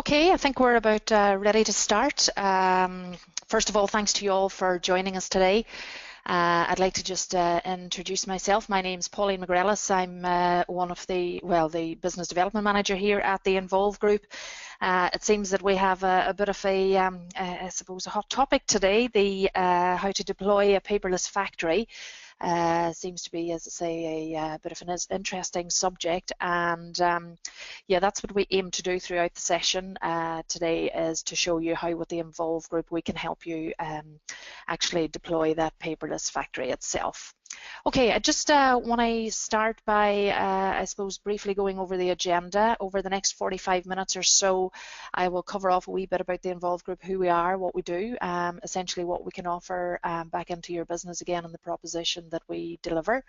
Okay, I think we're about ready to start. First of all, thanks to you all for joining us today. I'd like to just introduce myself. My name's Pauline McGrellis. I'm the business development manager here at the Nvolve Group. It seems that we have a bit of I suppose, a hot topic today, the how to deploy a paperless factory. Seems to be, as I say, a bit of an interesting subject, and yeah, that's what we aim to do throughout the session today, is to show you how with the Nvolve Group we can help you actually deploy that paperless factory itself. Okay, I just want to start by, I suppose, briefly going over the agenda. Over the next 45 minutes or so, I will cover off a wee bit about the Nvolve Group, who we are, what we do, essentially what we can offer back into your business again, and the proposition that we deliver.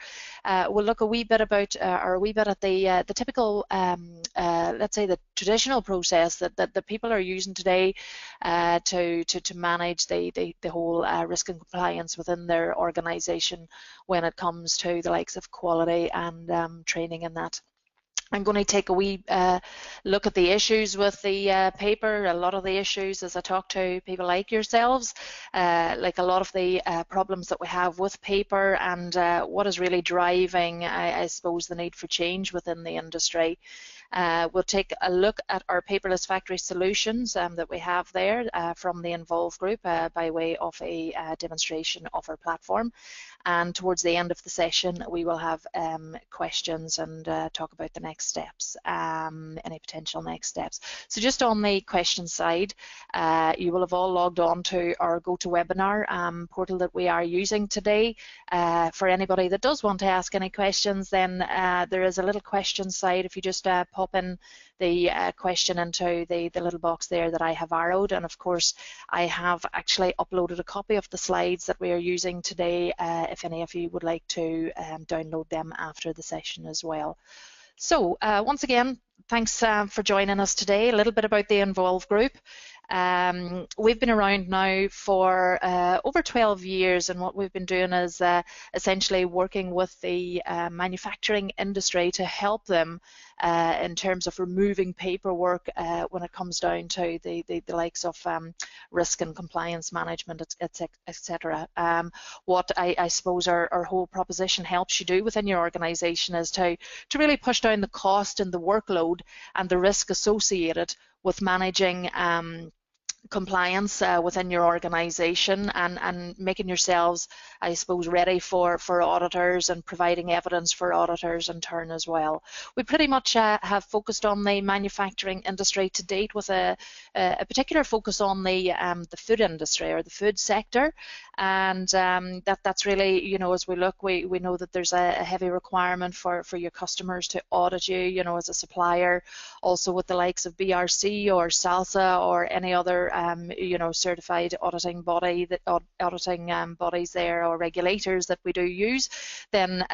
We'll look a wee bit about, or a wee bit at the typical, let's say, the traditional process that people are using today to manage the whole risk and compliance within their organisation when it comes to the likes of quality and training and that. I'm going to take a wee look at the issues with the paper. A lot of the issues, as I talk to people like yourselves, like a lot of the problems that we have with paper, and what is really driving, I suppose, the need for change within the industry. We'll take a look at our paperless factory solutions that we have there from the Nvolve Group by way of a demonstration of our platform. And towards the end of the session, we will have questions and talk about the next steps, any potential next steps. So just on the question side, you will have all logged on to our GoToWebinar portal that we are using today. For anybody that does want to ask any questions, then there is a little question side. If you just pop in the question into the little box there that I have arrowed, and of course I have actually uploaded a copy of the slides that we are using today if any of you would like to download them after the session as well. So once again, thanks for joining us today. A little bit about the Nvolve Group. We've been around now for over 12 years, and what we've been doing is essentially working with the manufacturing industry to help them in terms of removing paperwork when it comes down to the likes of risk and compliance management, etc. What I suppose our whole proposition helps you do within your organisation is to really push down the cost and the workload and the risk associated with managing compliance within your organisation, and making yourselves, I suppose, ready for auditors and providing evidence for auditors in turn as well. We pretty much have focused on the manufacturing industry to date, with a particular focus on the food industry or the food sector, and that's really, you know, as we look, we know that there's a heavy requirement for your customers to audit you, you know, as a supplier, also with the likes of BRC or SALSA or any other you know, certified auditing body, auditing bodies there, or regulators that we do use. Then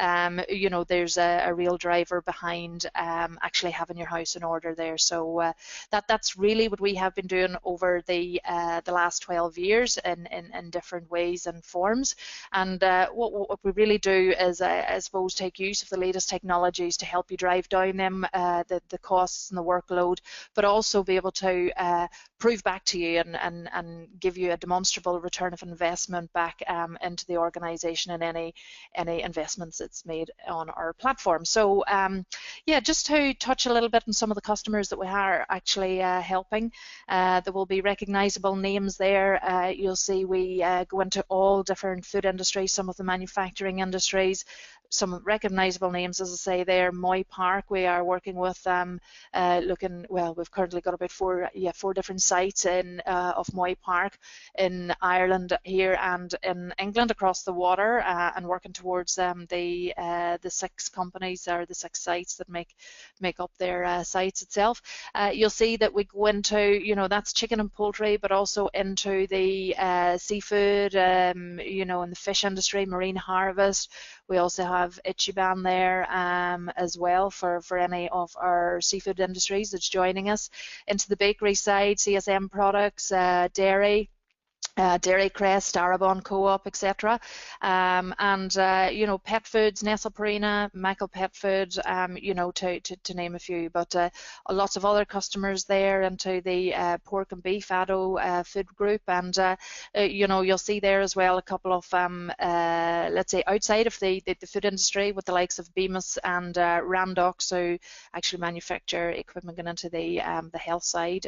you know, there's a real driver behind actually having your house in order there. So that's really what we have been doing over the last 12 years in different ways and forms. And what we really do is, I suppose, take use of the latest technologies to help you drive down them, the costs and the workload, but also be able to prove back to you and give you a demonstrable return of investment back into the organisation and any investments that's made on our platform. So yeah, just to touch a little bit on some of the customers that we are actually helping. There will be recognisable names there. You'll see we go into all different food industries, some of the manufacturing industries, some recognisable names, as I say there. Moy Park, we are working with well, we've currently got about four different sites of Moy Park in Ireland here and in England across the water, and working towards the 6 companies, or the 6 sites that make up their sites itself. You'll see that we go into, you know, that's chicken and poultry, but also into the seafood, you know, in the fish industry, marine harvest. We also have Ichiban there as well for any of our seafood industries that's joining us. Into the bakery side, CSM products, dairy, Dairy Crest, Arabon Co-op, etc. You know, pet foods, Nestle Purina, Michael Pet Food, you know, to name a few, but lots of other customers there into the pork and beef Addo food group, and you know, you'll see there as well a couple of let's say outside of the food industry with the likes of Bemis and Randox, who actually manufacture equipment going into the health side,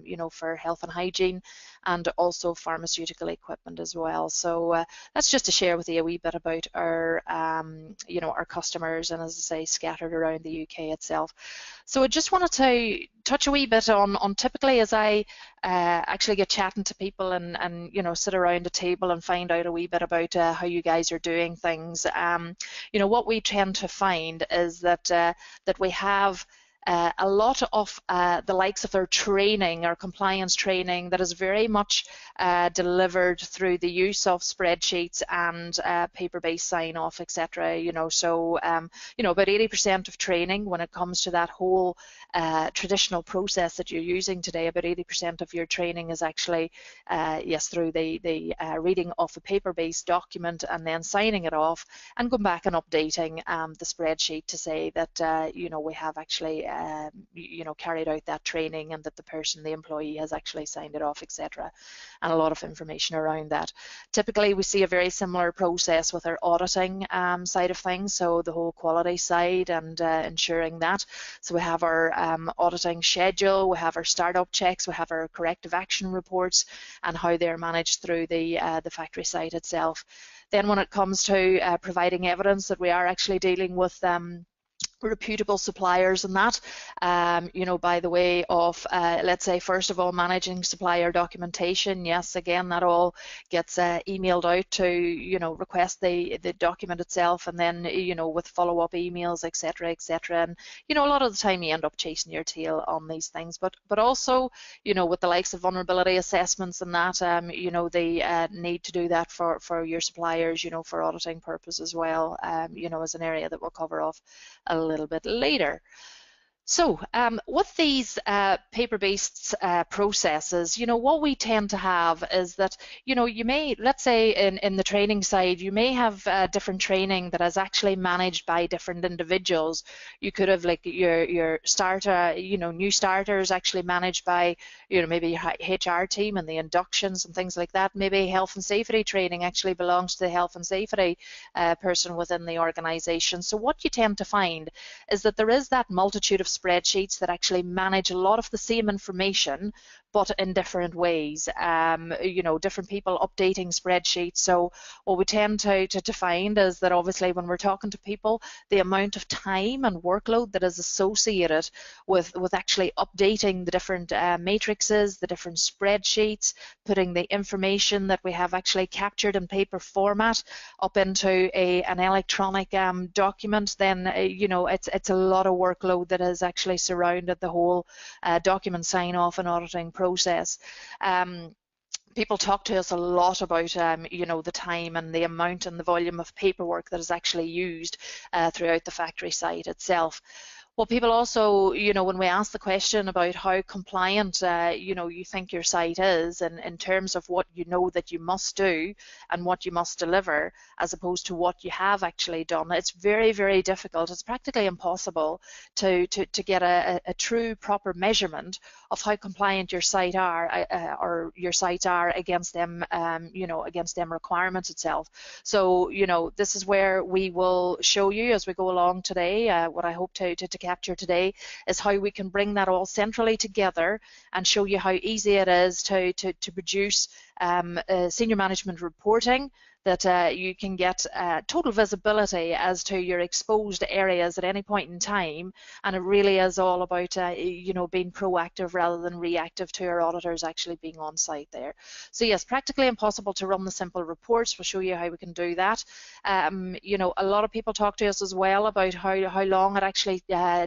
you know, for health and hygiene, and also pharmaceutical equipment as well. So that's just to share with you a wee bit about our, you know, our customers, and as I say, scattered around the UK itself. So I just wanted to touch a wee bit on typically as I actually get chatting to people and you know, sit around a table and find out a wee bit about how you guys are doing things. You know, what we tend to find is that that we have a lot of the likes of their training, our compliance training, that is very much delivered through the use of spreadsheets and paper-based sign-off, etc. You know, so you know, about 80% of training when it comes to that whole traditional process that you're using today, about 80% of your training is actually yes, through the reading of a paper-based document and then signing it off and going back and updating the spreadsheet to say that you know, we have actually you know, carried out that training and that the person, the employee, has actually signed it off, etc. And a lot of information around that. Typically, we see a very similar process with our auditing side of things, so the whole quality side and ensuring that. So we have our auditing schedule, we have our startup checks, we have our corrective action reports, and how they're managed through the factory site itself. Then when it comes to providing evidence that we are actually dealing with reputable suppliers, and that you know, by the way of let's say, first of all, managing supplier documentation. Yes, again, that all gets emailed out to, you know, request the document itself, and then, you know, with follow-up emails, etc., etc. And you know, a lot of the time you end up chasing your tail on these things, but also, you know, with the likes of vulnerability assessments and that, you know, they need to do that for your suppliers, you know, for auditing purpose as well, you know, as an area that we'll cover off a little bit later. So with these paper-based processes, you know, what we tend to have is that, you know, you may, let's say in the training side, you may have different training that is actually managed by different individuals. You could have like your starter, you know, new starters actually managed by, you know, maybe your HR team and the inductions and things like that. Maybe health and safety training actually belongs to the health and safety person within the organization. So what you tend to find is that there is that multitude of spreadsheets that actually manage a lot of the same information, but in different ways. You know, different people updating spreadsheets. So what we tend to find is that obviously when we're talking to people, the amount of time and workload that is associated with actually updating the different matrices, the different spreadsheets, putting the information that we have actually captured in paper format up into an electronic document, then you know, it's a lot of workload that has actually surrounded the whole document sign-off and auditing process. People talk to us a lot about, you know, the time and the amount and the volume of paperwork that is actually used throughout the factory site itself. Well, people also, you know, when we ask the question about how compliant, you know, you think your site is, and in terms of what you know that you must do and what you must deliver, as opposed to what you have actually done, it's very, very difficult. It's practically impossible to get a true, proper measurement of how compliant your site are, or your sites are against them, you know, against them requirements itself. So, you know, this is where we will show you as we go along today. What I hope to capture today is how we can bring that all centrally together and show you how easy it is to produce senior management reporting, that you can get total visibility as to your exposed areas at any point in time, and it really is all about you know, being proactive rather than reactive to our auditors actually being on site there. So yes, practically impossible to run the simple reports. We'll show you how we can do that. You know, a lot of people talk to us as well about how long it actually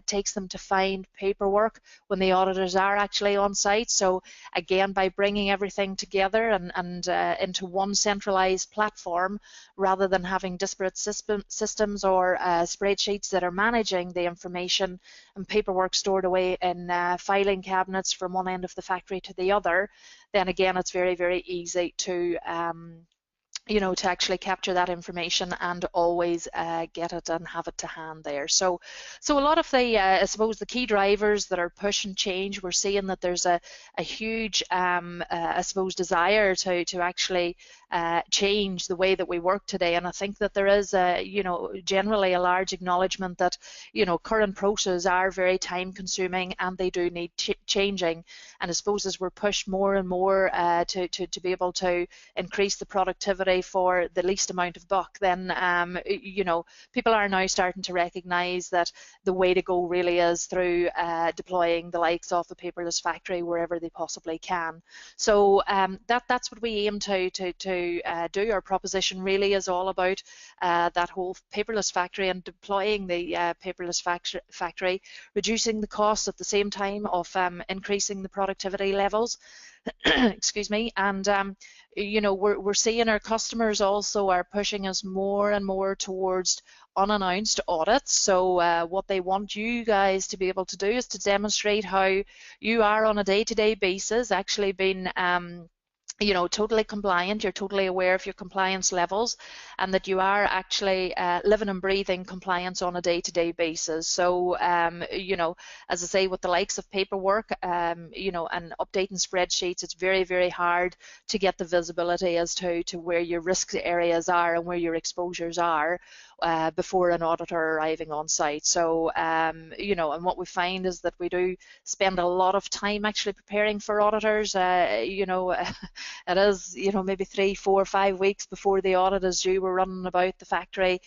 takes them to find paperwork when the auditors are actually on site. So again, by bringing everything together and into one centralized platform, form, rather than having disparate systems or spreadsheets that are managing the information and paperwork stored away in filing cabinets from one end of the factory to the other. Then again, it's very, very easy to to actually capture that information and always get it and have it to hand there. So a lot of the, I suppose, the key drivers that are pushing change, we're seeing that there's a huge, I suppose, desire to actually change the way that we work today. And I think that there is, generally a large acknowledgement that, current processes are very time consuming and they do need changing. And I suppose as we're pushed more and more to be able to increase the productivity for the least amount of buck, then people are now starting to recognize that the way to go really is through deploying the likes of the paperless factory wherever they possibly can. So that's what we aim to do. Our proposition really is all about that whole paperless factory and deploying the paperless factory, reducing the costs at the same time of increasing the productivity levels. Excuse me. And we're seeing our customers also are pushing us more and more towards unannounced audits. So what they want you guys to be able to do is to demonstrate how you are on a day-to-day basis actually being totally compliant, you're totally aware of your compliance levels, and that you are actually living and breathing compliance on a day-to-day basis. So, as I say, with the likes of paperwork, and updating spreadsheets, it's very, very hard to get the visibility as to where your risk areas are and where your exposures are before an auditor arriving on site. So, and what we find is that we do spend a lot of time actually preparing for auditors. It is, maybe 3, 4, 5 weeks before the audit is due. We're running about the factory,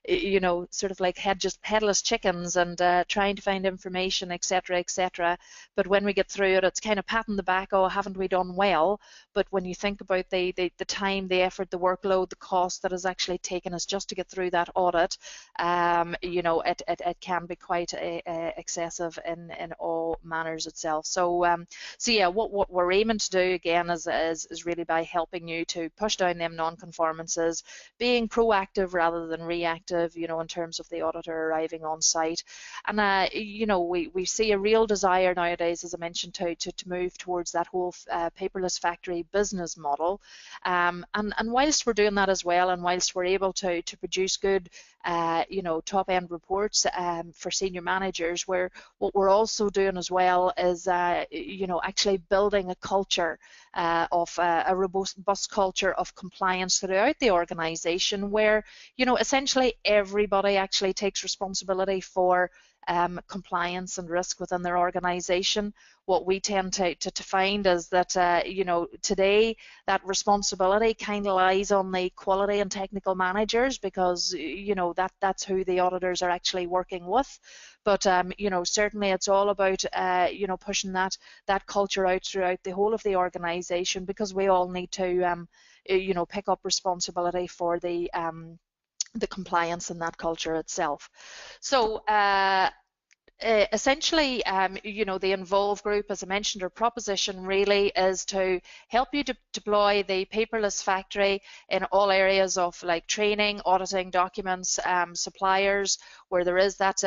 sort of like headless chickens and trying to find information, etc., etc. But when we get through it, it's kind of patting the back, oh, haven't we done well? But when you think about the time, the effort, the workload, the cost that has actually taken us just to get through that audit, it can be quite excessive in all manners itself. So yeah, what we're aiming to do again is really by helping you to push down them non-conformances, being proactive rather than reactive, in terms of the auditor arriving on site. And we see a real desire nowadays, as I mentioned, to move towards that whole paperless factory business model. And whilst we're doing that as well, and whilst we're able to produce good top-end reports for senior managers, what we're also doing as well is actually building a culture of a robust culture of compliance throughout the organization, where essentially everybody actually takes responsibility for compliance and risk within their organization. What we tend to find is that today that responsibility kind of lies on the quality and technical managers, because that's who the auditors are actually working with. But certainly it's all about pushing that culture out throughout the whole of the organization, because we all need to pick up responsibility for the compliance in that culture itself. So essentially, the Nvolve group, as I mentioned, our proposition really is to help you to deploy the paperless factory in all areas of like training, auditing, documents, suppliers, where there is that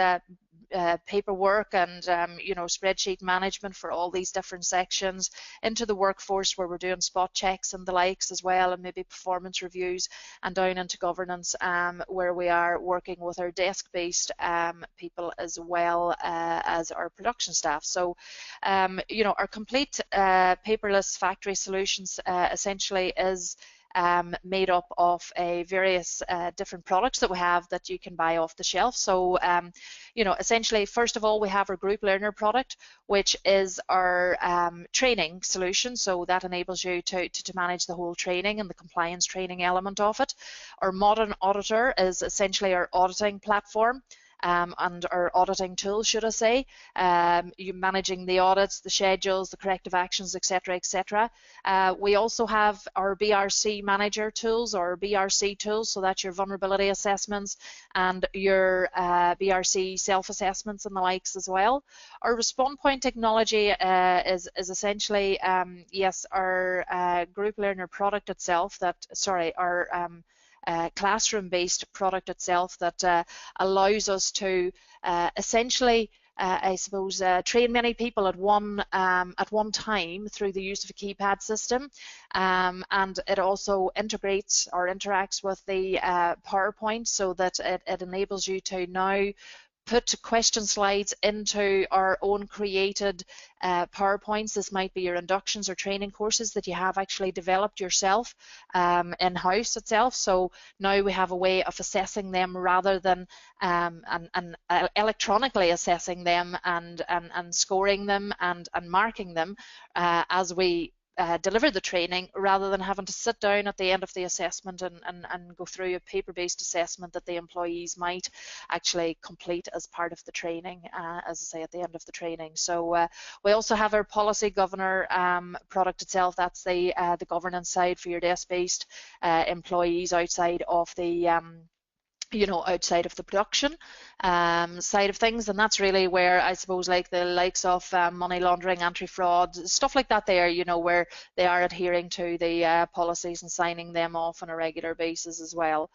paperwork and spreadsheet management for all these different sections, into the workforce where we're doing spot checks and the likes as well, and maybe performance reviews, and down into governance, where we are working with our desk-based people as well as our production staff. So our complete paperless factory solutions essentially is made up of various different products that we have that you can buy off the shelf. So, essentially, first of all, we have our group learner product, which is our training solution. So that enables you to manage the whole training and the compliance training element of it. Our modern auditor is essentially our auditing platform. And our auditing tools, should I say, you managing the audits, the schedules, the corrective actions, etc., etc. We also have our BRC manager tools, or BRC tools, so that's your vulnerability assessments and your BRC self-assessments and the likes as well. Our response point technology is essentially, yes, our group learner product itself. Our classroom-based product itself that allows us to essentially I suppose train many people at one time through the use of a keypad system, and it also integrates or interacts with the PowerPoint, so that it enables you to now put question slides into our own created PowerPoints. This might be your inductions or training courses that you have actually developed yourself in-house itself. So now we have a way of assessing them rather than electronically assessing them and scoring them and marking them as we deliver the training, rather than having to sit down at the end of the assessment and go through a paper-based assessment that the employees might actually complete as part of the training, as I say, at the end of the training. So we also have our policy governor product itself. That's the governance side for your desk-based employees outside of the outside of the production side of things, and that's really where I suppose like the likes of money laundering, anti-fraud, stuff like that there, where they are adhering to the policies and signing them off on a regular basis as well.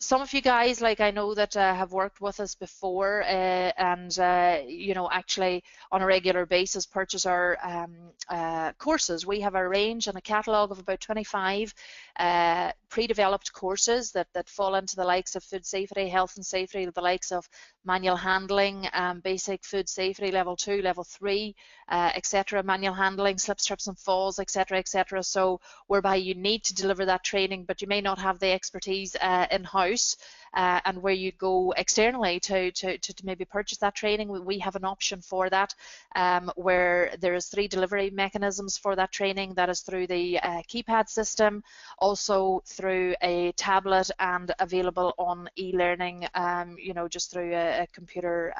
Some of you guys, like I know that have worked with us before and actually on a regular basis purchase our courses. We have a range and a catalogue of about 25 pre-developed courses that fall into the likes of food safety, health and safety, the likes of manual handling, basic food safety, level 2, level 3, etc., manual handling, slips, trips and falls, etc., etc. So whereby you need to deliver that training, but you may not have the expertise in-house, and where you go externally to maybe purchase that training. We have an option for that, where there is 3 delivery mechanisms for that training. That is through the keypad system, also through a tablet, and available on e-learning, just through a computer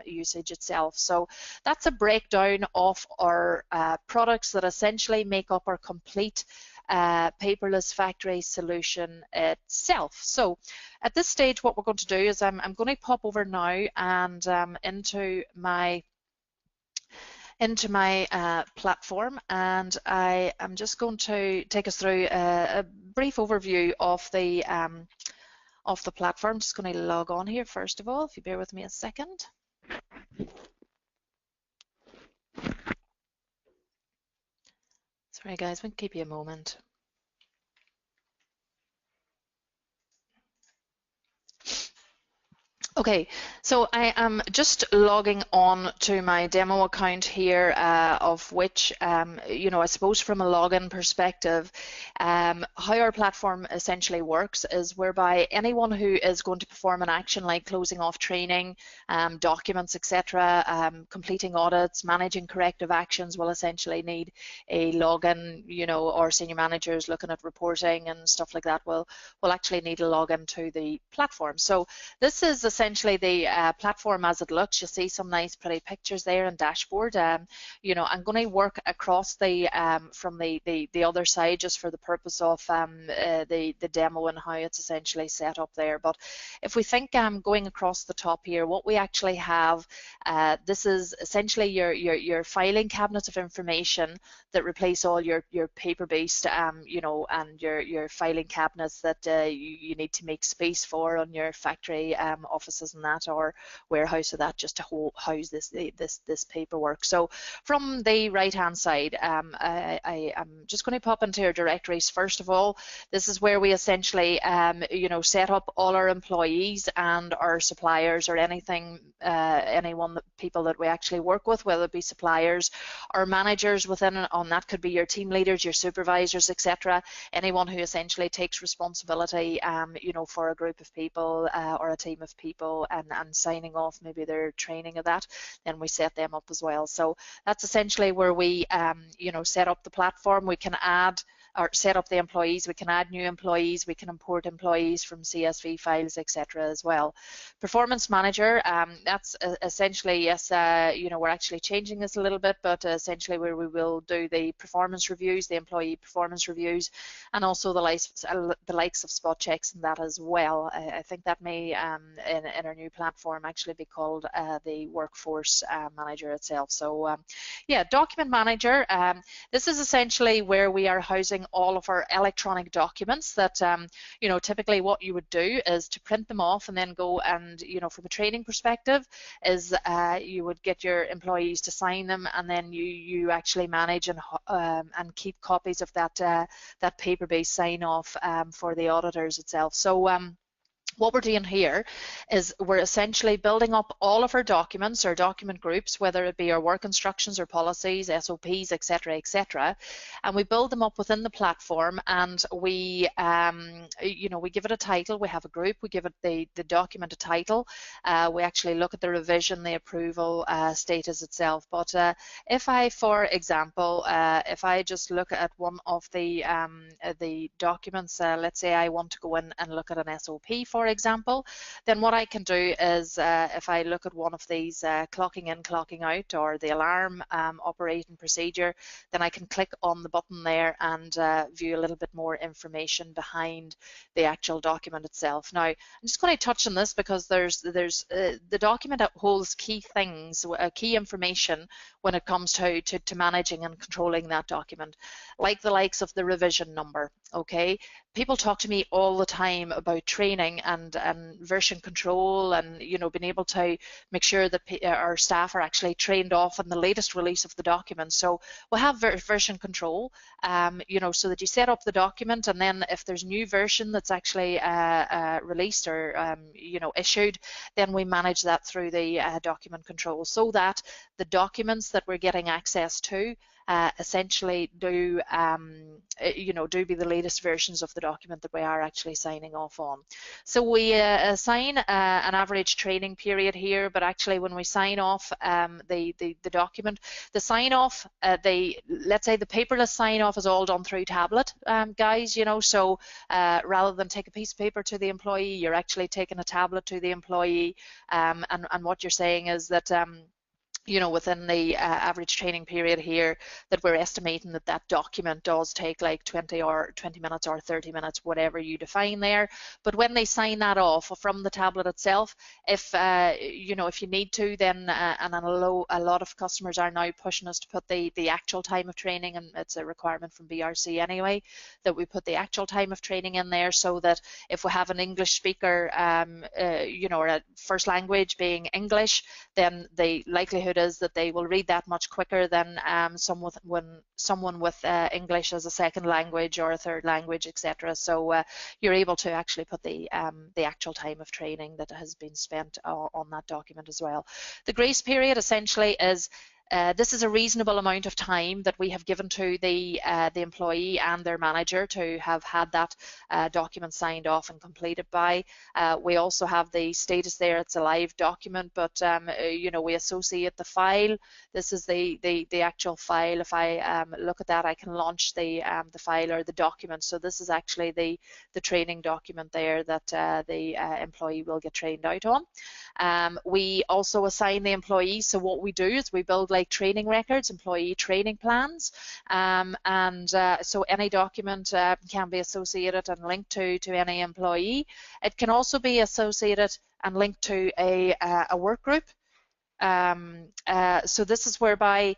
usage itself. So that's a breakdown of our products that essentially make up our complete paperless factory solution itself. So at this stage, what we're going to do is I'm going to pop over now and into my platform, and I am just going to take us through a brief overview of the platform. Just going to log on here first of all, if you bear with me a second. Sorry guys, we'll keep you a moment. Okay, so I am just logging on to my demo account here, of which, I suppose from a login perspective, how our platform essentially works is whereby anyone who is going to perform an action like closing off training, documents, etc., completing audits, managing corrective actions will essentially need a login, or senior managers looking at reporting and stuff like that will actually need a login to the platform. So this is essentially the platform as it looks. You'll see some nice pretty pictures there and dashboard. I'm going to work across the from the other side just for the purpose of the demo and how it's essentially set up there. But if we think going across the top here, what we actually have, this is essentially your filing cabinets of information that replace all your paper-based and your filing cabinets that you need to make space for on your factory offices and that, or warehouse, or that, just to house this paperwork. So from the right hand side, I am just going to pop into our directories. First of all, this is where we essentially set up all our employees and our suppliers, or anything, people that we actually work with, whether it be suppliers or managers within on that could be your team leaders, your supervisors, etc. Anyone who essentially takes responsibility for a group of people or a team of people, and signing off maybe their training of that, then we set them up as well. So that's essentially where we set up the platform. We can add or set up the employees, we can add new employees, we can import employees from CSV files, etc. as well. Performance Manager, that's essentially, yes, we're actually changing this a little bit, but essentially where we will do the performance reviews, the employee performance reviews, and also the likes of spot checks and that as well. I think that may, in our new platform, actually be called the Workforce Manager itself. So yeah, Document Manager, this is essentially where we are housing all of our electronic documents that, you know, typically what you would do is to print them off and then go and, you know, from a training perspective, is you would get your employees to sign them, and then you actually manage and keep copies of that that paper-based sign-off for the auditors itself. So what we're doing here is we're essentially building up all of our documents, our document groups, whether it be our work instructions or policies, SOPs, etc., and we build them up within the platform, and we, you know, we give it a title. We have a group. We give it the document a title. We actually look at the revision, the approval status itself. But if I, for example, if I just look at one of the documents, let's say I want to go in and look at an SOP, for example, then what I can do is if I look at one of these clocking in, clocking out, or the alarm operating procedure, then I can click on the button there and view a little bit more information behind the actual document itself. Now, I'm just going to touch on this because there's the document that holds key things, key information when it comes to managing and controlling that document, like the likes of the revision number. Okay, people talk to me all the time about training and version control, and, you know, being able to make sure that our staff are actually trained off on the latest release of the document. So we'll have version control, you know, so that you set up the document, and then if there's a new version that's actually released or you know, issued, then we manage that through the document control, so that the documents that we're getting access to essentially do, you know, do be the latest versions of the document that we are actually signing off on. So we assign an average training period here, but actually when we sign off the document, the sign off, let's say the paperless sign off is all done through tablet, guys, you know, so rather than take a piece of paper to the employee, you're actually taking a tablet to the employee, and what you're saying is that you know, within the average training period here, that we're estimating that that document does take like 20 minutes or 30 minutes, whatever you define there. But when they sign that off from the tablet itself, if you know, if you need to, then and a lot of customers are now pushing us to put the actual time of training, and it's a requirement from BRC anyway, that we put the actual time of training in there, so that if we have an English speaker, you know, or a first language being English, then the likelihood is that they will read that much quicker than someone with English as a second language or a third language, etc. So you're able to actually put the actual time of training that has been spent on that document as well. The grace period essentially is this is a reasonable amount of time that we have given to the employee and their manager to have had that document signed off and completed by. We also have the status there. It's a live document, but you know, we associate the file. This is the actual file. If I look at that, I can launch the file or the document. So this is actually the training document there that the employee will get trained out on. We also assign the employee. So what we do is we build like training records, employee training plans, and so any document can be associated and linked to any employee. It can also be associated and linked to a work group. So this is whereby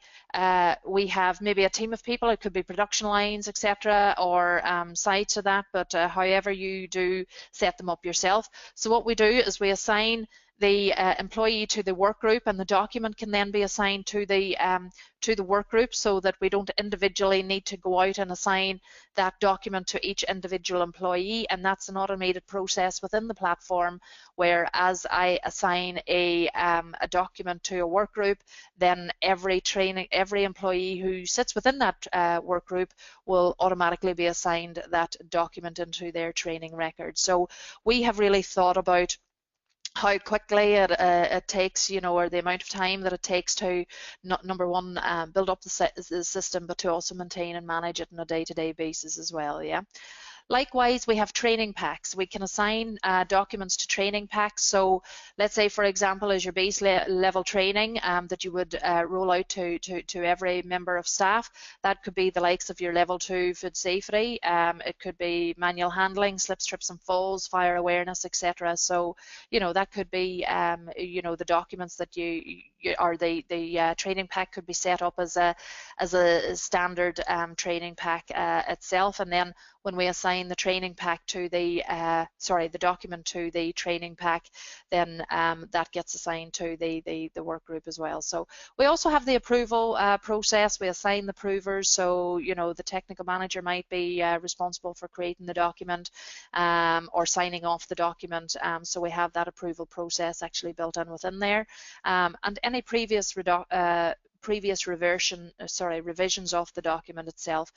we have maybe a team of people. It could be production lines, etc., or sides of that, but however you do set them up yourself. So what we do is we assign the employee to the work group, and the document can then be assigned to the work group, so that we don't individually need to go out and assign that document to each individual employee. And that's an automated process within the platform, where as I assign a document to a work group, then every employee who sits within that work group will automatically be assigned that document into their training record. So we have really thought about how quickly it takes, you know, or the amount of time that it takes to, number one, build up the system, but to also maintain and manage it on a day-to-day basis as well. Yeah. Likewise, we have training packs. We can assign documents to training packs. So let's say, for example, as your base level training that you would roll out to every member of staff, that could be the likes of your level 2 food safety. It could be manual handling, slips, trips and falls, fire awareness, etc. So, you know, that could be, you know, the documents that or the training pack could be set up as a standard training pack itself, and then when we assign the training pack to the the document to the training pack, then that gets assigned to the work group as well. So we also have the approval process. We assign the approvers. So, you know, the technical manager might be responsible for creating the document or signing off the document. So we have that approval process actually built in within there, and any previous revisions of the document itself.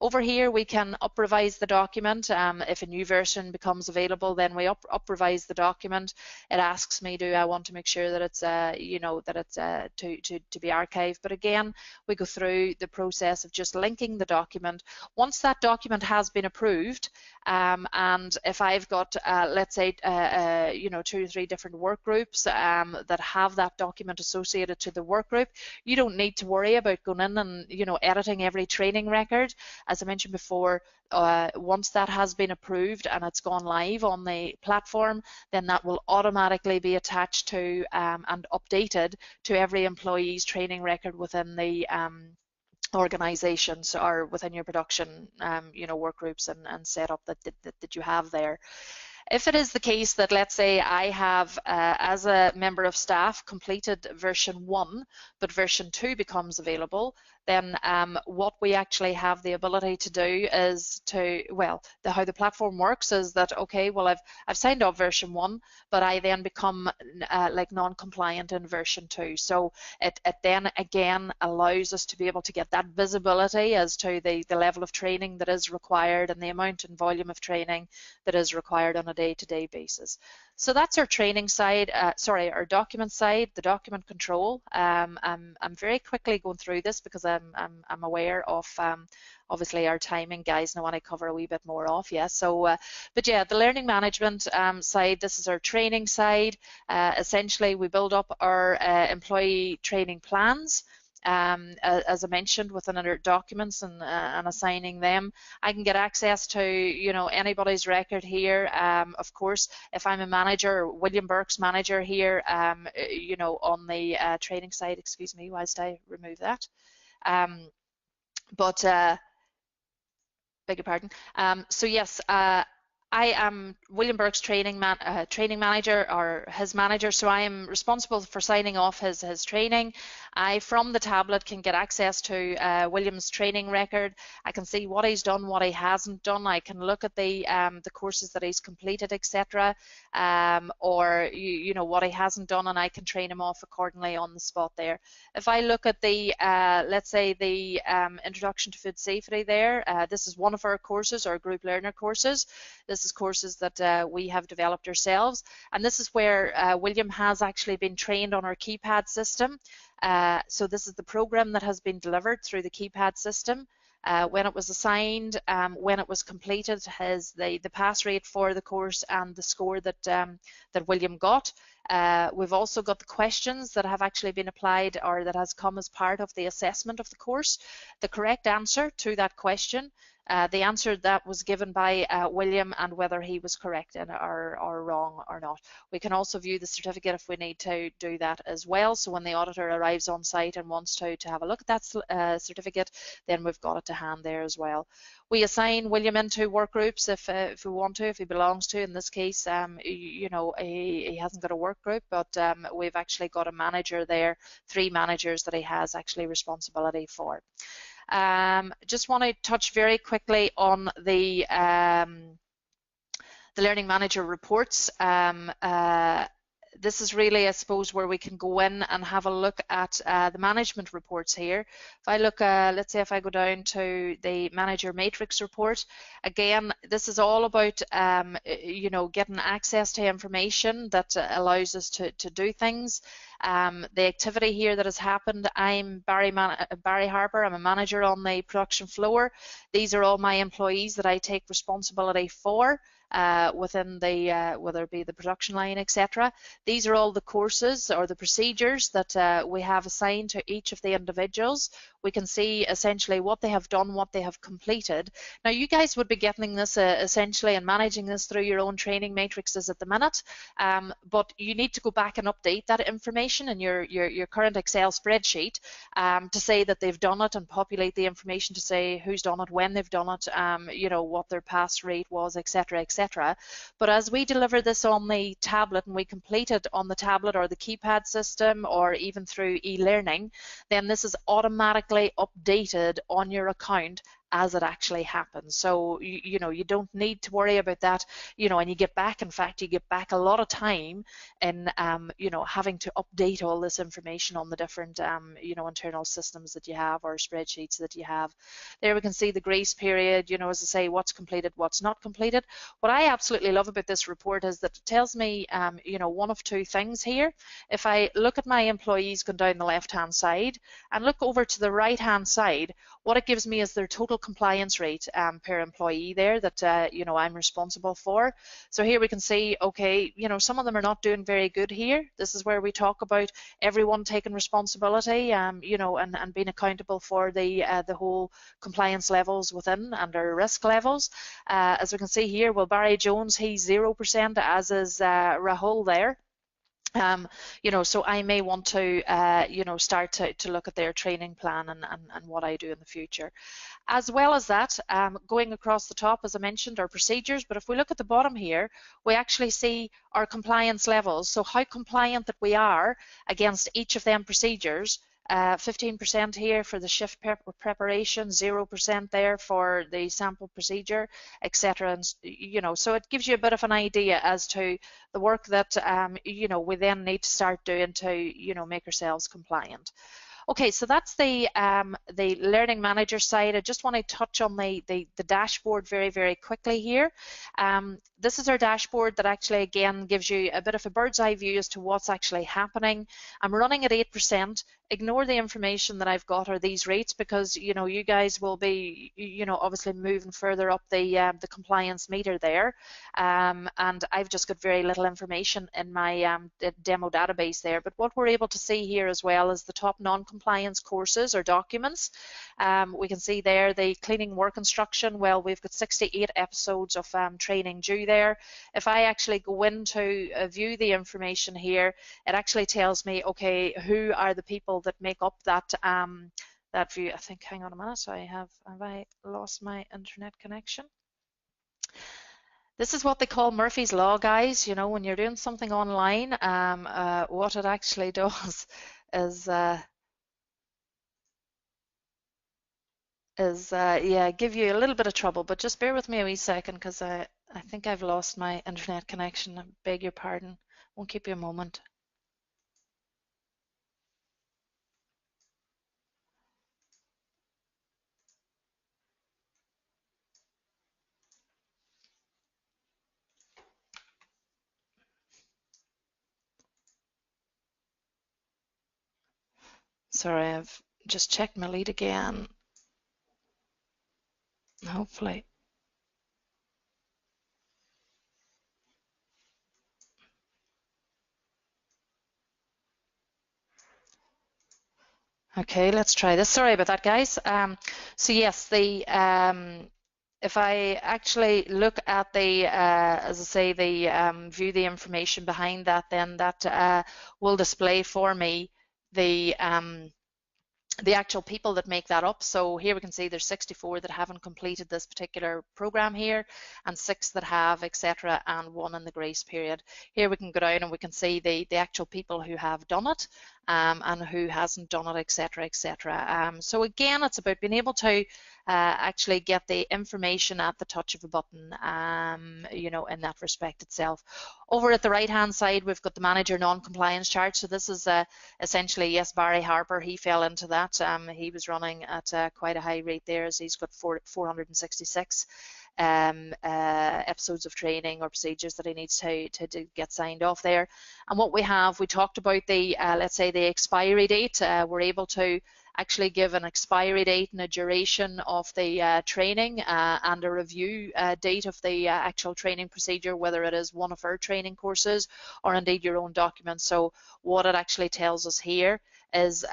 Over here, we can up-revise the document. If a new version becomes available, then we up-revise the document. It asks me, do I want to make sure that it's, you know, that it's to be archived? But again, we go through the process of just linking the document. Once that document has been approved, and if I've got, let's say, you know, 2 or 3 different work groups that have that document associated to the work group, you don't need to worry about going in and, you know, editing every training record. As I mentioned before, once that has been approved and it's gone live on the platform, then that will automatically be attached to and updated to every employee's training record within the organizations or within your production you know, work groups and setup that you have there. If it is the case that, let's say, I have, as a member of staff, completed version 1, but version 2 becomes available, then what we actually have the ability to do is to, well, how the platform works is that, okay, well, I've signed off version 1, but I then become like non-compliant in version 2. So it then again allows us to be able to get that visibility as to the level of training that is required and the amount and volume of training that is required on a day-to-day basis. So that's our training side, our document side, the document control. I'm very quickly going through this because I'm aware of obviously our timing, guys, and I want to cover a wee bit more off, yeah. So, but yeah, the learning management side, this is our training side. Essentially, we build up our employee training plans. As I mentioned, within our documents and assigning them, I can get access to, you know, anybody's record here. Of course, if I'm a manager, William Burke's manager here, you know, on the training side, excuse me, whilst I remove that. Beg your pardon. So yes, I am William Burke's training manager, or his manager, so I am responsible for signing off his training. I, from the tablet, can get access to William's training record. I can see what he's done, what he hasn't done. I can look at the courses that he's completed, etc., or you know, what he hasn't done, and I can train him off accordingly on the spot there. If I look at the let's say the Introduction to Food Safety there, this is one of our courses, our group learner courses. This is courses that we have developed ourselves, and this is where William has actually been trained on our keypad system. So this is the program that has been delivered through the keypad system. When it was assigned, when it was completed, the pass rate for the course and the score that that William got. We've also got the questions that have actually been applied, or that has come as part of the assessment of the course. The correct answer to that question, the answer that was given by William, and whether he was correct or wrong or not. We can also view the certificate if we need to do that as well. So when the auditor arrives on site and wants to have a look at that certificate, then we've got it to hand there as well. We assign William into work groups if we want to, if he belongs to. In this case, you know, he hasn't got a work group, but we've actually got a manager there, 3 managers that he has actually responsibility for. Just want to touch very quickly on the Learning Manager reports. this is really, I suppose, where we can go in and have a look at the management reports here. If I look, let's say if I go down to the manager matrix report, again, this is all about, you know, getting access to information that allows us to do things. The activity here that has happened, I'm Barry Harper, I'm a manager on the production floor. These are all my employees that I take responsibility for. Within the whether it be the production line, etc. These are all the courses or the procedures that we have assigned to each of the individuals. We can see essentially what they have done, what they have completed. Now you guys would be getting this essentially and managing this through your own training matrices at the minute, but you need to go back and update that information in your current Excel spreadsheet to say that they've done it, and populate the information to say who's done it, when they've done it, you know, what their pass rate was, etc., etc. But as we deliver this on the tablet and we complete it on the tablet or the keypad system or even through e-learning, then this is automatically updated on your account as it actually happens. So you know, you don't need to worry about that, you know, and you get back, in fact, you get back a lot of time in you know, having to update all this information on the different you know, internal systems that you have or spreadsheets that you have. There we can see the grace period, you know, as I say, what's completed, what's not completed. What I absolutely love about this report is that it tells me you know, one of two things here. If I look at my employees going down the left hand side and look over to the right hand side, what it gives me is their total compliance rate per employee there that you know, I'm responsible for. So here we can see, okay, you know, some of them are not doing very good here. This is where we talk about everyone taking responsibility, you know, and being accountable for the whole compliance levels within and our risk levels. As we can see here, well, Barry Jones, he's 0%, as is Rahul there. You know, so I may want to, you know, start to look at their training plan and what I do in the future. As well as that, going across the top, as I mentioned, our procedures, but if we look at the bottom here, we actually see our compliance levels. So how compliant that we are against each of them procedures. 15% here for the shift preparation, 0% there for the sample procedure, etc. And you know, so it gives you a bit of an idea as to the work that you know, we then need to start doing to, you know, make ourselves compliant. Okay, so that's the Learning Manager side. I just want to touch on the dashboard very, very quickly here. This is our dashboard that actually, again, gives you a bit of a bird's eye view as to what's actually happening. I'm running at 8%. Ignore the information that I've got or these rates, because, you know, you guys will be, you know, obviously moving further up the compliance meter there. And I've just got very little information in my demo database there. But what we're able to see here as well is the top non-compliance courses or documents. We can see there the cleaning work instruction. Well, we've got 68 episodes of training due there. If I actually go into view the information here, it actually tells me, okay, who are the people that make up that that view. I think, hang on a minute, have I lost my internet connection? This is what they call Murphy's Law, guys. You know, when you're doing something online, what it actually does is yeah, give you a little bit of trouble. But just bear with me a wee second, because I think I've lost my internet connection. I beg your pardon. Won't keep you a moment. Sorry, I've just checked my lead again. Hopefully. Okay, let's try this. Sorry about that, guys. So yes, the if I actually look at the, as I say, the view the information behind that, then that will display for me the actual people that make that up. So here we can see there's 64 that haven't completed this particular program here, and 6 that have, etc., and 1 in the grace period. Here we can go down and we can see the actual people who have done it and who hasn't done it, etc., etc. So again, it's about being able to actually get the information at the touch of a button, you know, in that respect itself. Over at the right hand side, we've got the manager non-compliance chart. So this is essentially, yes, Barry Harper, he fell into that. He was running at quite a high rate there, as he's got 466 episodes of training or procedures that he needs to get signed off there. And what we have, we talked about the, let's say, the expiry date. We're able to actually give an expiry date and a duration of the training and a review date of the actual training procedure, whether it is one of our training courses or indeed your own document. So what it actually tells us here is,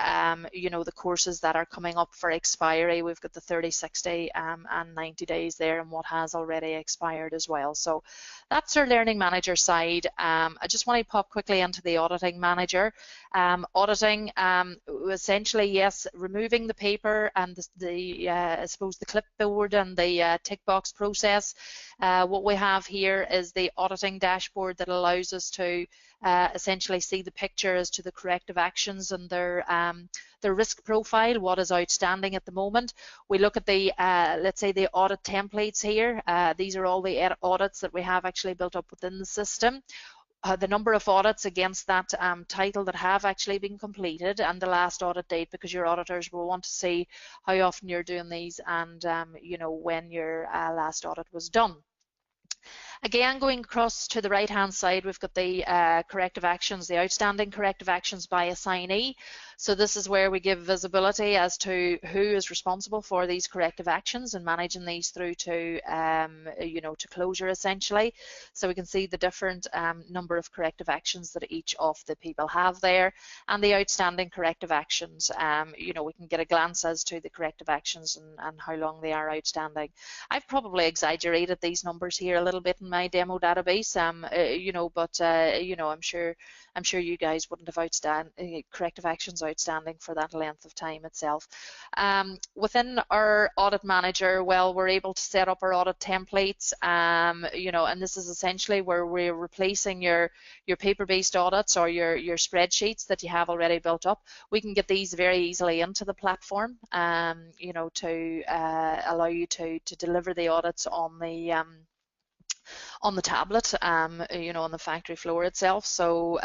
you know, the courses that are coming up for expiry. We've got the 30, 60 and 90 days there, and what has already expired as well. So that's our Learning Manager side. I just want to pop quickly into the Auditing Manager. Auditing, essentially, yes, removing the paper and I suppose the clipboard and the tick box process. What we have here is the Auditing Dashboard that allows us to essentially see the picture as to the corrective actions and their risk profile, what is outstanding at the moment. We look at the, let's say, the audit templates here. These are all the audits that we have actually built up within the system. The number of audits against that title that have actually been completed, and the last audit date, because your auditors will want to see how often you're doing these and you know, when your last audit was done. Again, going across to the right hand side, we've got the corrective actions, the outstanding corrective actions by assignee. So this is where we give visibility as to who is responsible for these corrective actions and managing these through to, you know, to closure essentially. So we can see the different number of corrective actions that each of the people have there, and the outstanding corrective actions. You know, we can get a glance as to the corrective actions and how long they are outstanding. I've probably exaggerated these numbers here a little bit in my demo database, you know, but you know, I'm sure you guys wouldn't have corrective actions outstanding for that length of time itself. Within our Audit Manager, well, we're able to set up our audit templates, you know, and this is essentially where we're replacing your paper-based audits or your spreadsheets that you have already built up. We can get these very easily into the platform, you know, to allow you to deliver the audits on the tablet, you know, on the factory floor itself. So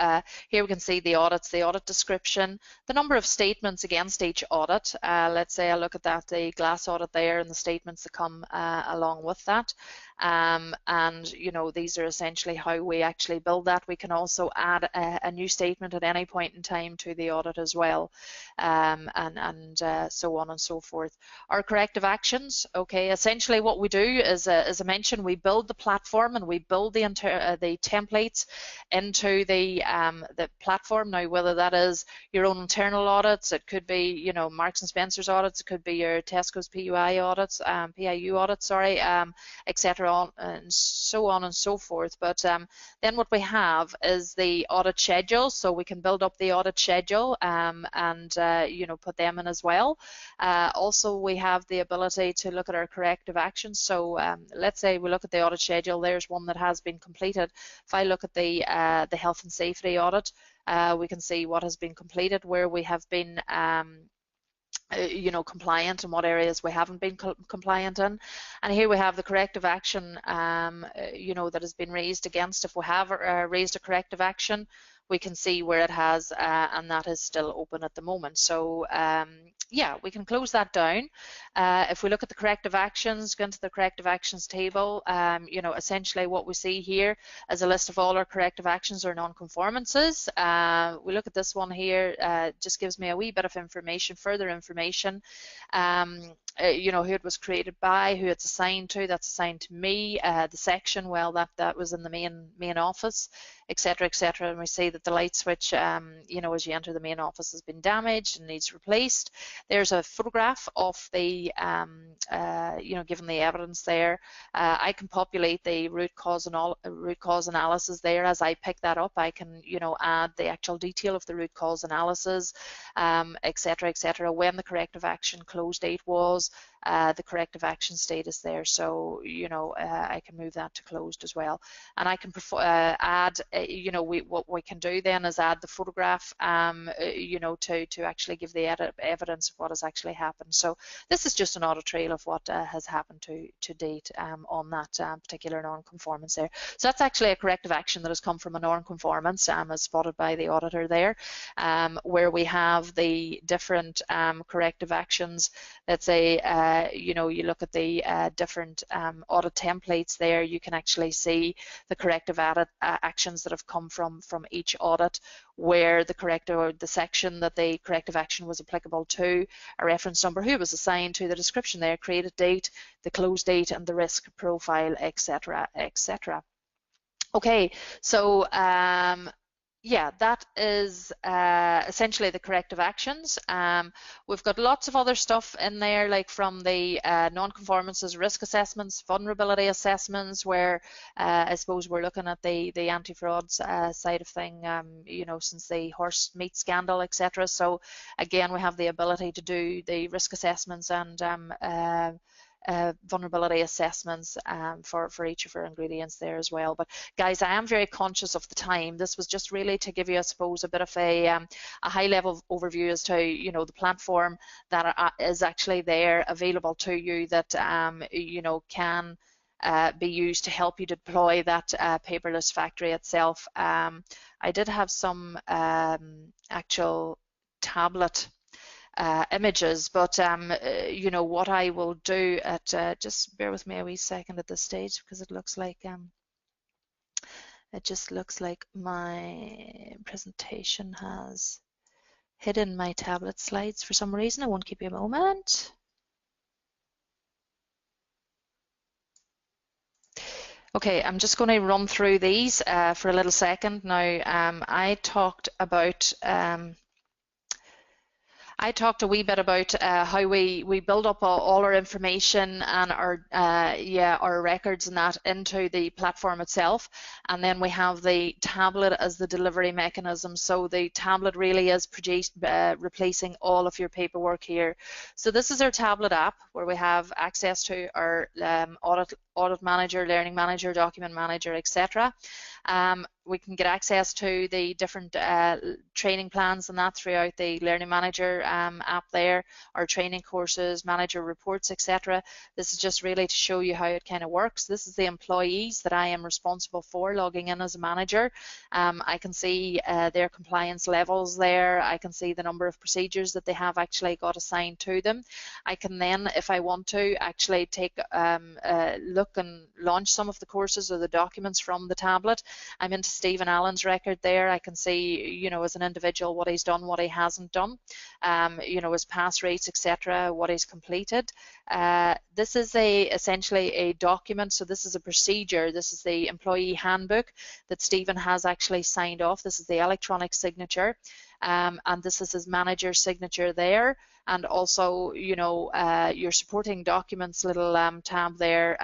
here we can see the audits, the audit description, the number of statements against each audit. Let's say I look at that, the glass audit there, and the statements that come along with that. And you know, these are essentially how we actually build that. We can also add a new statement at any point in time to the audit as well, and so on and so forth. Our corrective actions, okay, essentially what we do is, as I mentioned, we build the platform and we build the templates into the platform. Now, whether that is your own internal audits, it could be, you know, Marks and Spencer's audits, it could be your Tesco's PIU audits, sorry, etc. And so on and so forth. But then what we have is the audit schedule, so we can build up the audit schedule and you know, put them in as well. Also, we have the ability to look at our corrective actions. So let's say we look at the audit schedule. There's one that has been completed. If I look at the health and safety audit, we can see what has been completed, where we have been you know, compliant, and what areas we haven't been compliant in. And here we have the corrective action, you know, that has been raised against. If we have raised a corrective action, we can see where it has, and that is still open at the moment. So yeah, we can close that down. If we look at the corrective actions, go into the corrective actions table, you know, essentially what we see here is a list of all our corrective actions or non-conformances. We look at this one here, just gives me a wee bit of information, further information. You know, who it was created by, who it's assigned to, that's assigned to me, the section, well, that was in the main office, etc., etc. And we see that the light switch, you know, as you enter the main office has been damaged and needs replaced. There's a photograph of the, you know, given the evidence there. I can populate the root cause analysis there. As I pick that up, I can, you know, add the actual detail of the root cause analysis, etc., etc. When the corrective action close date was, the corrective action status there. So, you know, I can move that to closed as well. And I can add, you know, what we can do then is add the photograph, you know, to actually give the evidence of what has actually happened. So this is just an audit trail of what has happened to date on that particular non-conformance there. So that's actually a corrective action that has come from a non-conformance as spotted by the auditor there, where we have the different corrective actions. Let's say, you know, you look at the different audit templates there, you can actually see the corrective actions that have come from each audit, where the corrective, or the section that the corrective action was applicable to, a reference number, who was assigned to, the description there, created date, the close date, and the risk profile, etc., etc. Okay, so yeah, that is essentially the corrective actions. We've got lots of other stuff in there, like from the non-conformances, risk assessments, vulnerability assessments, where I suppose we're looking at the anti-fraud side of thing, you know, since the horse meat scandal, etc. So again, we have the ability to do the risk assessments and vulnerability assessments for each of our ingredients there as well. But guys, I am very conscious of the time. This was just really to give you, I suppose, a bit of a high-level overview as to, you know, the platform that is actually there available to you, that you know, can be used to help you deploy that paperless factory itself. I did have some actual tablet images, but you know, what I will do at just bear with me a wee second at this stage, because it looks like it just looks like my presentation has hidden my tablet slides for some reason. I won't keep you a moment. Okay, I'm just going to run through these for a little second now. I talked a wee bit about how we build up all our information and our records and that into the platform itself, and then we have the tablet as the delivery mechanism. So the tablet really is replacing all of your paperwork here. So this is our tablet app, where we have access to our audit manager, learning manager, document manager, etc. We can get access to the different training plans and that throughout the Learning Manager app there, our training courses, manager reports, etc. This is just really to show you how it kind of works. This is the employees that I am responsible for logging in as a manager. I can see their compliance levels there. I can see the number of procedures that they have actually got assigned to them. I can then, if I want to, actually take a look and launch some of the courses or the documents from the tablet. I'm into Stephen Allen's record there. I can see, you know, as an individual, what he's done, what he hasn't done, you know, his pass rates, etc., what he's completed. This is essentially a document. So this is a procedure. This is the employee handbook that Stephen has actually signed off. This is the electronic signature. And this is his manager signature there, and also, you know, your supporting documents little tab there.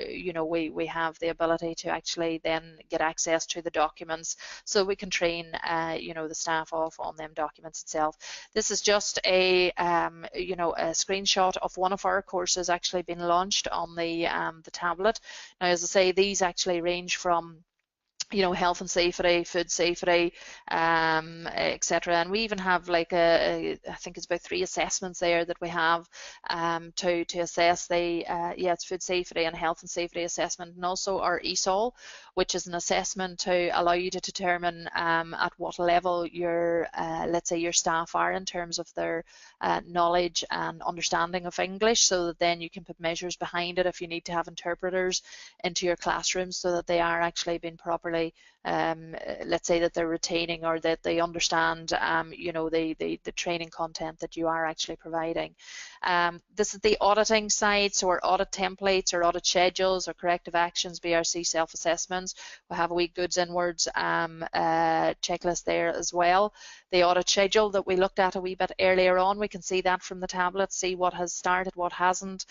You know, we have the ability to actually then get access to the documents, so we can train you know, the staff off on them documents itself. This is just a you know, a screenshot of one of our courses actually being launched on the tablet. Now, as I say, these actually range from, you know, health and safety, food safety, etc. And we even have like I think it's about 3 assessments there that we have to assess the yeah, it's food safety and health and safety assessment, and also our ESOL, which is an assessment to allow you to determine at what level your let's say your staff are in terms of their knowledge and understanding of English, so that then you can put measures behind it if you need to have interpreters into your classrooms, so that they are actually being properly, let's say that they're retaining, or that they understand, you know, the training content that you are actually providing. This is the auditing side, so our audit templates, our audit schedules, our corrective actions, BRC self-assessments. We have a wee goods inwards checklist there as well. the audit schedule that we looked at a wee bit earlier on. We can see that from the tablet, see what has started, what hasn't.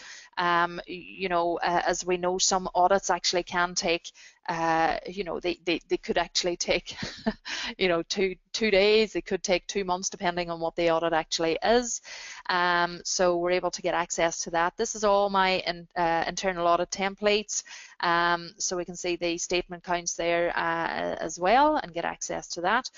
You know, as we know, some audits actually can take, you know, they could actually take, you know, two days, it could take 2 months, depending on what the audit actually is. So we're able to get access to that. This is all my internal audit templates. So we can see the statement counts there as well and get access to that.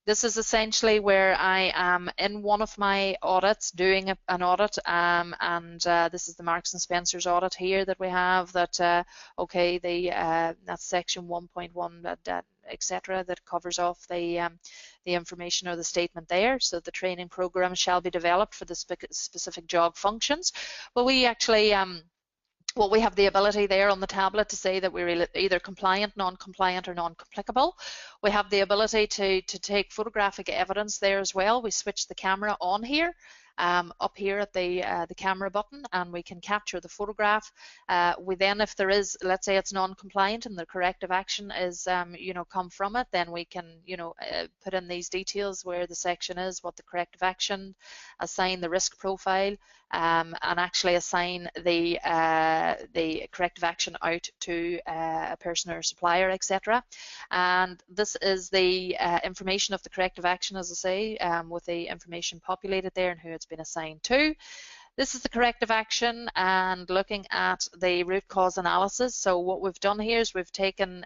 This is essentially where I am in one of my audits doing an audit, and this is the Marks and Spencer's audit here that we have. That okay, that's section 1.1, etc. That covers off the information or the statement there. So the training program shall be developed for the specific job functions. Well, we actually well, we have the ability there on the tablet to say that we're either compliant, non-compliant, or non-applicable. We have the ability to take photographic evidence there as well. We switch the camera on here, up here at the camera button, and we can capture the photograph. We then, if there is, let's say it's non-compliant and the corrective action is, you know, come from it, then we can, you know, put in these details where the section is, what the corrective action, assign the risk profile, and actually assign the corrective action out to a person or a supplier, etc. And this is the information of the corrective action, as I say, with the information populated there and who it's been assigned to. This is the corrective action and looking at the root cause analysis. So what we've done here is we've taken,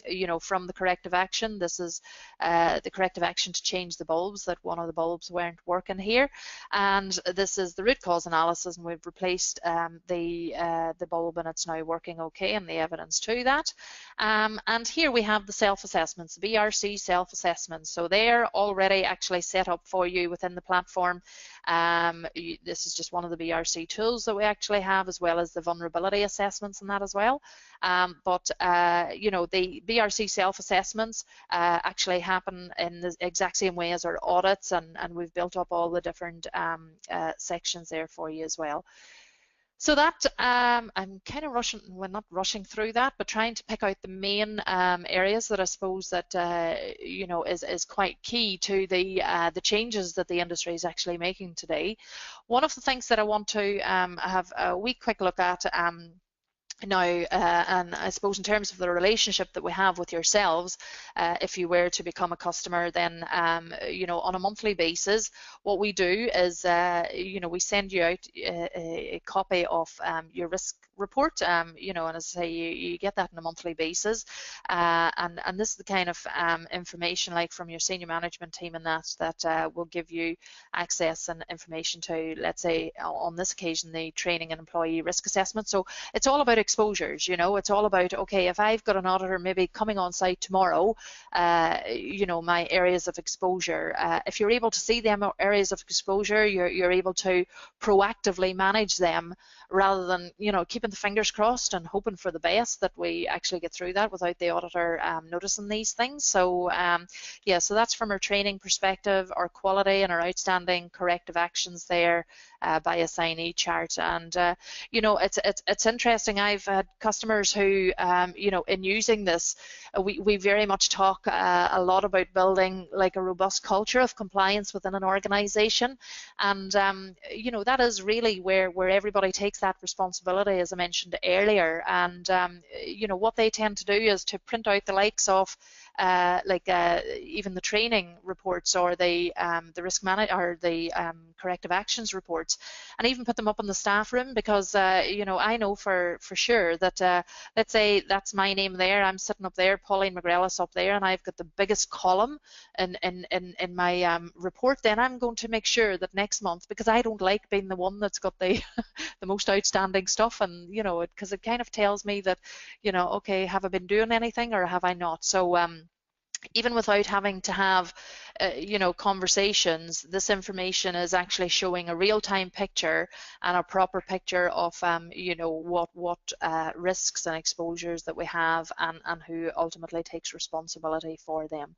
you know, from the corrective action, this is the corrective action to change the bulbs, that one of the bulbs weren't working here. And this is the root cause analysis, and we've replaced the bulb and it's now working okay, and the evidence to that. And here we have the self-assessments, the BRC self-assessments. So they're already actually set up for you within the platform. This is just one of the BRC tools that we actually have, as well as the vulnerability assessments and that as well. But you know, the BRC self-assessments actually happen in the exact same way as our audits, and we've built up all the different sections there for you as well. So that I'm kind of rushing, well, not rushing through that, but trying to pick out the main areas that I suppose that you know, is quite key to the changes that the industry is actually making today. One of the things that I want to have a wee quick look at now, and I suppose in terms of the relationship that we have with yourselves, if you were to become a customer, then you know, on a monthly basis, what we do is you know, we send you out a copy of your risk report, you know, and as I say, you get that on a monthly basis, and this is the kind of information, like from your senior management team, and that will give you access and information to, let's say on this occasion, the training and employee risk assessment. So it's all about exposures, you know, it's all about, okay, if I've got an auditor maybe coming on site tomorrow, you know, my areas of exposure, if you're able to see them areas of exposure, you're able to proactively manage them, rather than, you know, keeping the fingers crossed and hoping for the best that we actually get through that without the auditor noticing these things. So yeah, so that's from our training perspective, our quality and our outstanding corrective actions there by assignee chart. And you know, it's interesting. I've had customers who, you know, in using this, we very much talk a lot about building like a robust culture of compliance within an organization, and you know, that is really where everybody takes that responsibility, as I mentioned earlier. And you know, what they tend to do is to print out the likes of like even the training reports, or the risk or the corrective actions reports, and even put them up in the staff room, because you know, I know for sure that let's say that's my name there, I'm sitting up there, Pauline McGrellis up there, and I've got the biggest column in my report, then I'm going to make sure that next month, because I don't like being the one that's got the the most outstanding stuff, and you know, because it kind of tells me that, you know, okay, have I been doing anything or have I not? So even without having to have you know, conversations, this information is actually showing a real-time picture and a proper picture of you know, what risks and exposures that we have, and who ultimately takes responsibility for them.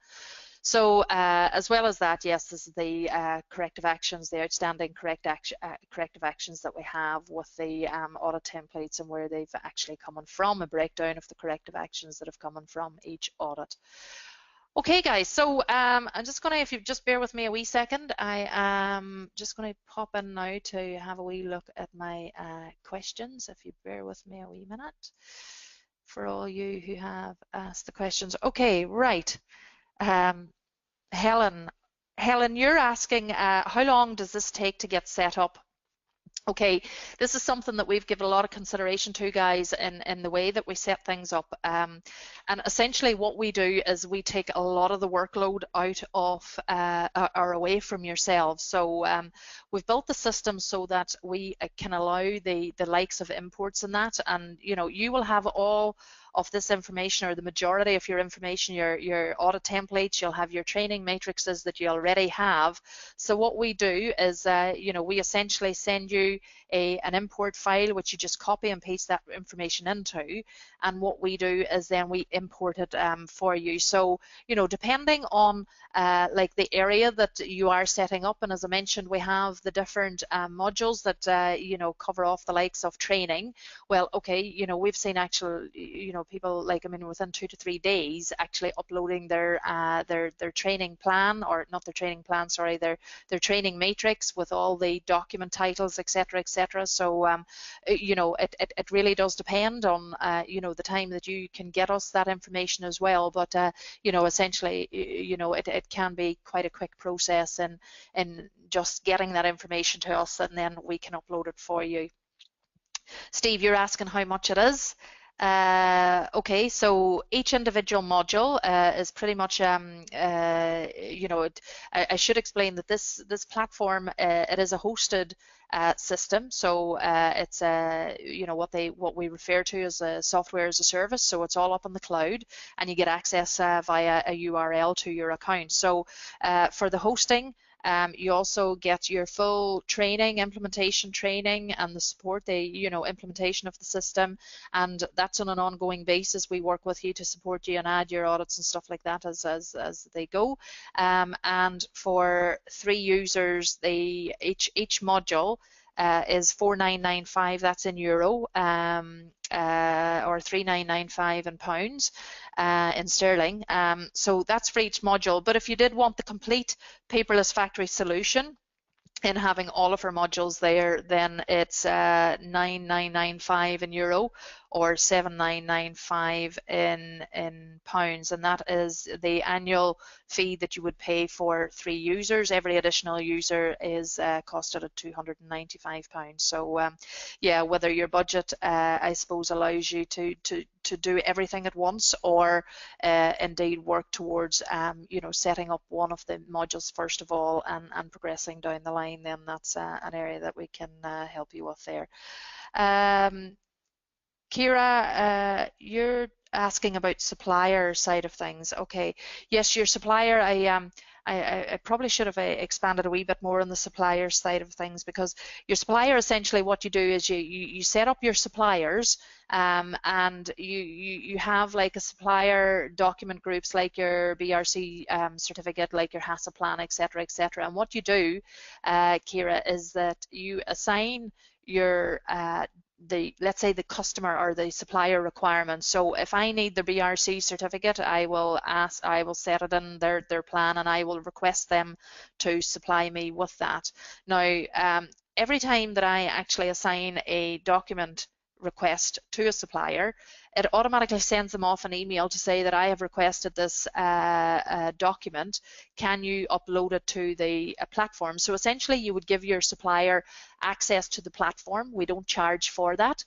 So as well as that, yes, this is the corrective actions, the outstanding corrective actions that we have with the audit templates and where they've actually come from, a breakdown of the corrective actions that have come from each audit. Okay, guys, so I'm just going to, if you just bear with me a wee second, I am just going to pop in now to have a wee look at my questions, if you bear with me a wee minute, for all you who have asked the questions. Okay, right. Um, Helen, you're asking how long does this take to get set up? Okay, this is something that we've given a lot of consideration to, guys, in the way that we set things up. And essentially what we do is we take a lot of the workload out of or away from yourselves. So we've built the system so that we can allow the likes of imports and that, and you will have all of this information, or the majority of your information, your audit templates, you'll have your training matrices that you already have. So what we do is, we essentially send you an import file, which you just copy and paste that information into, and what we do is then we import it for you. So, depending on like the area that you are setting up, and as I mentioned, we have the different modules that cover off the likes of training. Well, okay, we've seen actual, people, like, I mean, within 2 to 3 days actually uploading their training plan, or not their training plan, sorry, their training matrix with all the document titles, etc., etc. So it really does depend on the time that you can get us that information as well. But essentially, it can be quite a quick process in just getting that information to us, and then we can upload it for you. Steve, you're asking how much it is. Okay, so each individual module is pretty much, I should explain that this platform, it is a hosted system. So it's what we refer to as a software as a service. So it's all up on the cloud, and you get access via a URL to your account. So for the hosting, you also get your full training, implementation training, and the support, the implementation of the system, and that's on an ongoing basis. We work with you to support you and add your audits and stuff like that as they go. And for 3 users, each module is 4,995. That's in euro, or 3,995 in pounds, in sterling. So that's for each module. But if you did want the complete paperless factory solution, in having all of our modules there, then it's 9,995 in euro, or 7,995 in pounds, and that is the annual fee that you would pay for 3 users. Every additional user is costed at £295. So yeah, whether your budget, I suppose, allows you to do everything at once, or indeed work towards setting up one of the modules first of all, and progressing down the line, then that's an area that we can help you with there. Kira, you're asking about supplier side of things. Okay, yes, your supplier, I probably should have expanded a wee bit more on the supplier side of things, because your supplier, essentially what you do is you set up your suppliers, and you have like a supplier document groups, like your BRC certificate, like your HACCP plan, etc., etc. And what you do, Kira, is that you assign your let's say the customer or the supplier requirements. So if I need the BRC certificate, I will set it in their plan, and I will request them to supply me with that. Now, every time that I actually assign a document request to a supplier, it automatically sends them off an email to say that I have requested this document. Can you upload it to the platform? So essentially, you would give your supplier access to the platform. We don't charge for that.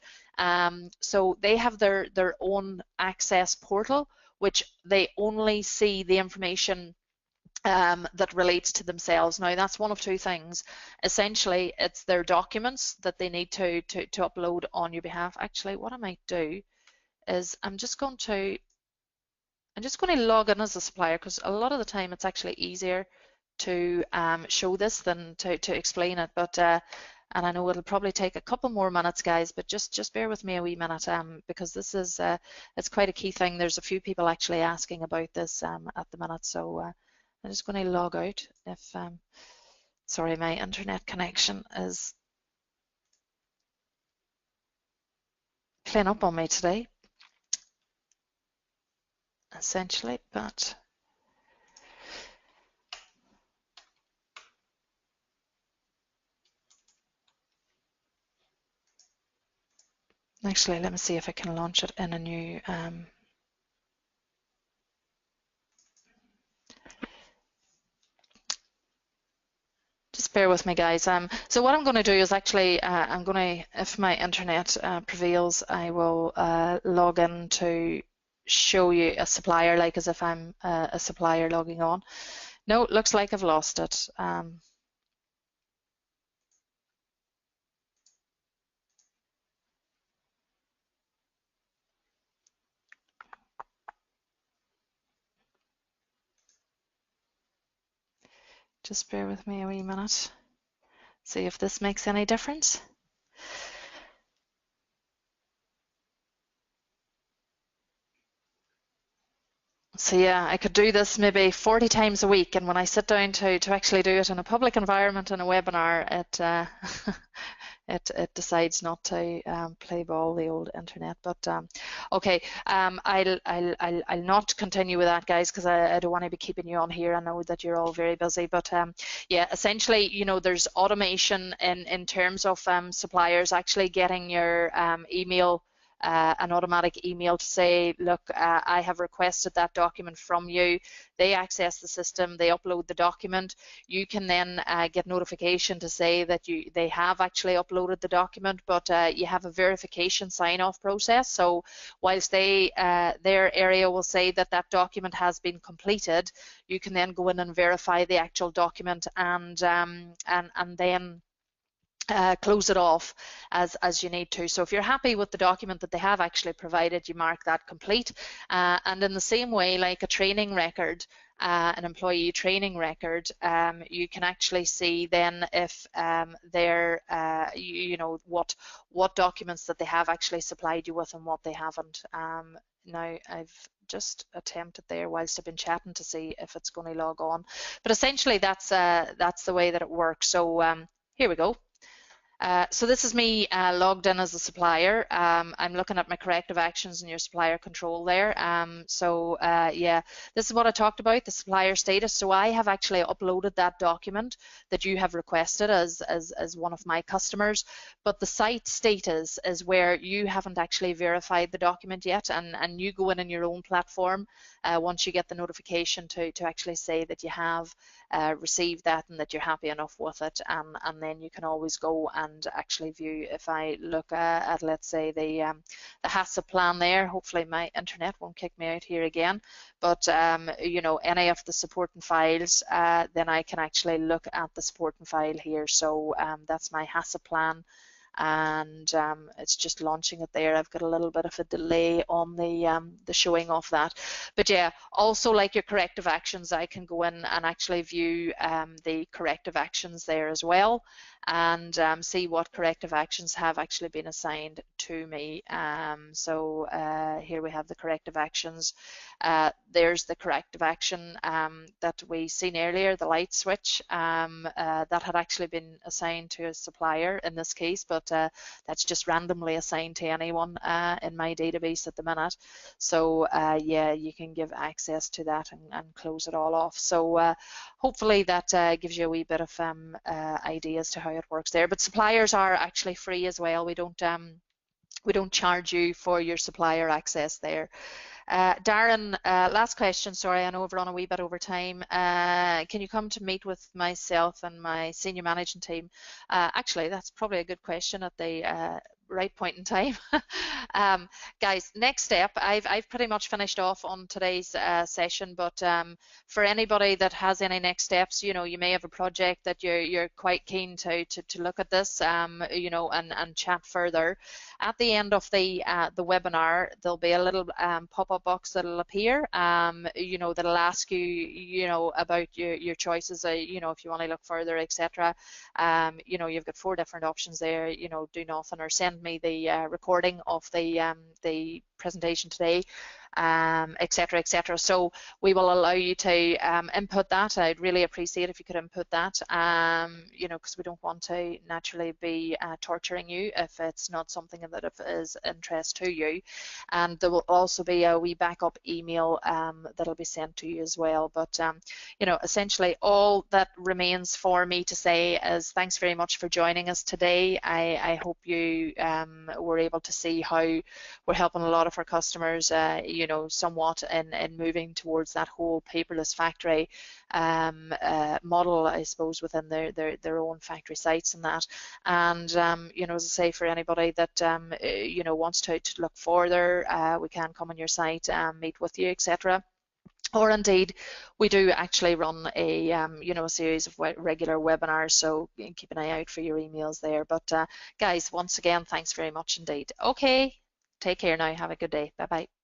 So they have their own access portal, which they only see the information that relates to themselves. Now, that's one of 2 things. Essentially, it's their documents that they need to upload on your behalf. Actually, what I might do is I'm just going to log in as a supplier, because a lot of the time it's actually easier to show this than to explain it. But and I know it'll probably take a couple more minutes, guys, but just bear with me a wee minute, because this is it's quite a key thing. There's a few people actually asking about this at the minute, so I'm just going to log out. If sorry, my internet connection is playing up on me today, essentially, but Actually, let me see if I can launch it in a new just bear with me, guys. So what I'm going to do is actually, I'm going to, if my internet prevails, I will log in to show you a supplier, like as if I'm a supplier logging on. No, it looks like I've lost it. Just bear with me a wee minute. See if this makes any difference. So yeah, I could do this maybe 40 times a week, and when I sit down to actually do it in a public environment in a webinar, it decides not to play ball, the old internet. But okay, I'll not continue with that, guys, because I don't want to be keeping you on here. I know that you're all very busy, but yeah, essentially, you know, there's automation in terms of suppliers actually getting your email. An automatic email to say, look, I have requested that document from you. They access the system, they upload the document. You can then get notification to say that they have actually uploaded the document, but you have a verification sign-off process. So whilst their area will say that that document has been completed, you can then go in and verify the actual document and then close it off as you need to. So if you're happy with the document that they have actually provided, you mark that complete. And in the same way, like a training record, an employee training record, you can actually see then if they're, you know, what documents that they have actually supplied you with and what they haven't. Now I've just attempted there whilst I've been chatting to see if it's going to log on. But essentially that's the way that it works. So here we go. So this is me logged in as a supplier. I'm looking at my corrective actions and your supplier control there. Yeah, this is what I talked about, the supplier status. So I have actually uploaded that document that you have requested as one of my customers, but the site status is where you haven't actually verified the document yet, and you go in your own platform once you get the notification to actually say that you have received that and that you're happy enough with it, and then you can always go and actually view. If I look at let's say the HACCP plan there, hopefully my internet won't kick me out here again, but you know, any of the supporting files, then I can actually look at the supporting file here. So that's my HACCP plan, and it's just launching it there. I've got a little bit of a delay on the showing of that, but yeah, also like your corrective actions, I can go in and actually view the corrective actions there as well, and see what corrective actions have actually been assigned to me. Here we have the corrective actions. There's the corrective action that we seen earlier, the light switch, that had actually been assigned to a supplier in this case, but that's just randomly assigned to anyone in my database at the minute. So yeah, you can give access to that and close it all off. So hopefully that gives you a wee bit of idea as to how it works there. But suppliers are actually free as well. We don't charge you for your supplier access there. Darren, last question. Sorry, I know we've run a wee bit over time. Can you come to meet with myself and my senior management team? Actually, that's probably a good question at the right point in time. Guys, next step, I've pretty much finished off on today's session, but for anybody that has any next steps, you know, you may have a project that you're quite keen to look at this, you know, and chat further. At the end of the webinar, there'll be a little pop-up box that'll appear, you know, that'll ask you, you know, about your choices, you know, if you want to look further, etc. You know, you've got 4 different options there, you know, do nothing or send me the recording of the presentation today. etc., etc. So we will allow you to input that. I'd really appreciate if you could input that, you know, because we don't want to naturally be torturing you if it's not something that is interest to you. And there will also be a wee backup email that'll be sent to you as well. But you know, essentially all that remains for me to say is thanks very much for joining us today. I hope you were able to see how we're helping a lot of our customers, you know, somewhat in moving towards that whole paperless factory model, I suppose, within their own factory sites and that. And you know, as I say, for anybody that you know, wants to look further, we can come on your site, meet with you, etc. Or indeed, we do actually run a you know, a series of regular webinars, so keep an eye out for your emails there. But guys, once again, thanks very much indeed. Okay, take care now. Have a good day. Bye bye.